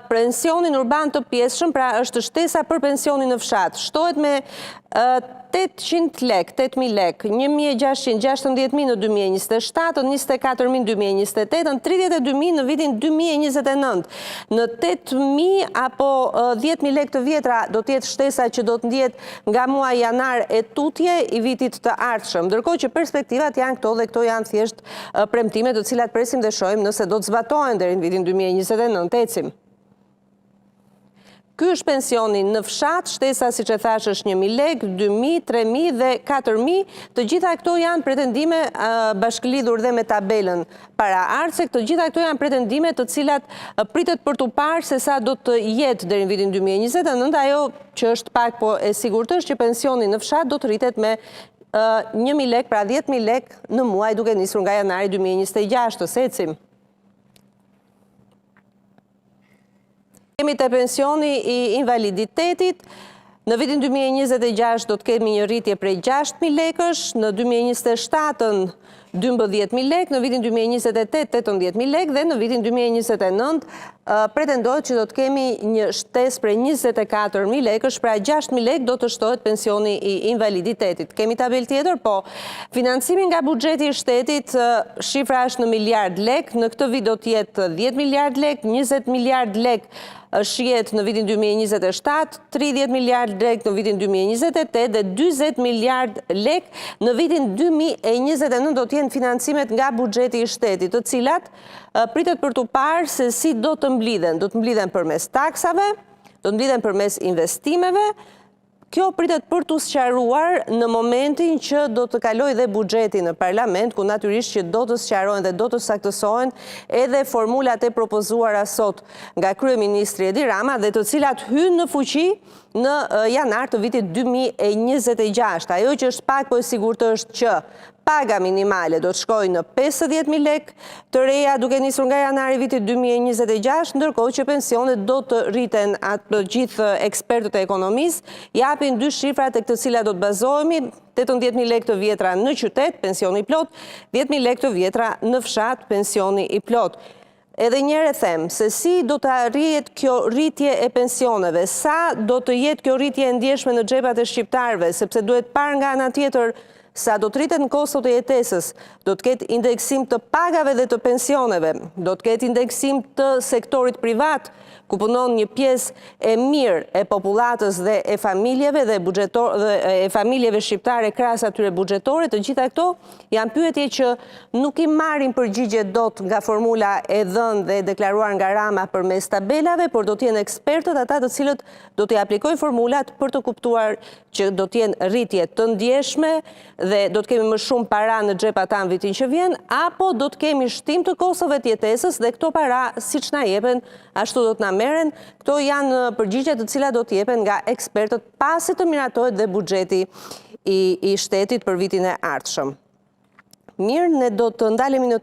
pensionin urban të pjesshëm, pra është shtesa për pensionin në fshat. Shtohet me 800 lek, 8.000 lek, 1.616.000 në 2027, 24.000 në 2028, 32.000 në vitin 2029. Në 8.000 apo 10.000 lek të vjetra do tjetë shtesa që do të ndjetë nga muaj janar e tutje i vitit të ardhshëm. Ndërkohë që perspektivat janë këto dhe këto janë thjesht premtime të cilat presim dhe shohim nëse do të zbatohen deri në vitin 2029. Ecim. Ky është pensioni në fshat, shtesa si që thash është 1.000 lek, 2.000, 3.000 dhe 4.000. Të gjitha këto janë pretendime bashkëlidhur dhe me tabelën para ardhse. Të gjitha këto janë pretendime të cilat pritet për të parë se sa do të jetë deri në vitin 2029. Ajo që është pak po e sigurt është që pensioni në fshat do të rritet me 1.000 lek, pra 10.000 lek në muaj duke nisur nga janari 2026. Ecim. Kemi të pensioni i invaliditetit. Në vitin 2026 do të kemi një rritje prej 6.000 lekësh, në 2027 12.000 lek, në vitin 2028 18.000 lek dhe në vitin 2029 pretendohet që do të kemi një shtesë prej 24.000 lekësh, pra 6.000 lek do të shtohet pensioni i invaliditetit. Kemi tabel tjetër, po financimin nga buxheti i shtetit, shifra është në miliard lek, në këtë vit do të jetë 10 miliard lek, 20 miliard lek shjet në vitin 2027, 30 miliard lek në vitin 2028 dhe 20 miliard lek në vitin 2029 do të jenë financimet nga buxheti i shtetit, të cilat pritet për të parë se si do të mblidhen. Do të mblidhen përmes taksave, do të mblidhen përmes investimeve. Kjo pritet për të sqaruar në momentin që do të kaloj dhe buxheti në parlament, ku natyrisht që do të sqarohen dhe do të saktësohen edhe formulat e propozuara sot nga kryeministri Edi Rama dhe të cilat hynë në fuqi në janar të vitit 2026. Ajo që është pak po e sigurt është që paga minimale do të shkojë në 50.000 lek të reja duke nisur nga janari vitit 2026, ndërkohë që pensionet do të rriten. Atë gjithë ekspertët e ekonomisë japin dy shifrat e këtë cilat do të bazohemi: 18.000 lek të vjetra në qytet, pensioni i plot, 10.000 lek të vjetra në fshat, pensioni i plot. Edhe njëherë them se si do të arrihet kjo rritje e pensioneve, sa do të jetë kjo rritje e ndjeshme në xhepat e shqiptarëve, sepse duhet parë nga ana tjetër sa do të rritet në kostot e jetesës, do të ketë indeksim të pagave dhe të pensioneve, do të ketë indeksim të sektorit privat, ku punon një pjesë e mirë e popullatës dhe e familjeve dhe e familjeve shqiptare krahas atyre buxhetore. Të gjitha këto janë pyetje që nuk i marrin përgjigje dot nga formula e dhënë dhe deklaruar nga Rama përmes tabelave, por do të jenë ekspertët ata të cilët do të aplikojnë formulat për të kuptuar që do të jenë rritje të ndjeshme dhe do të kemi më shumë para në xhepat tanë vitin që vjen, apo do të kemi shtim të kostove të jetesës dhe këto para siç na jepen ashtu do të na merren. Këto janë përgjigjet të cilat do të jepen nga ekspertët pasi të miratohet dhe buxheti i shtetit për vitin e ardhshëm. Mirë, ne do të ndalemi në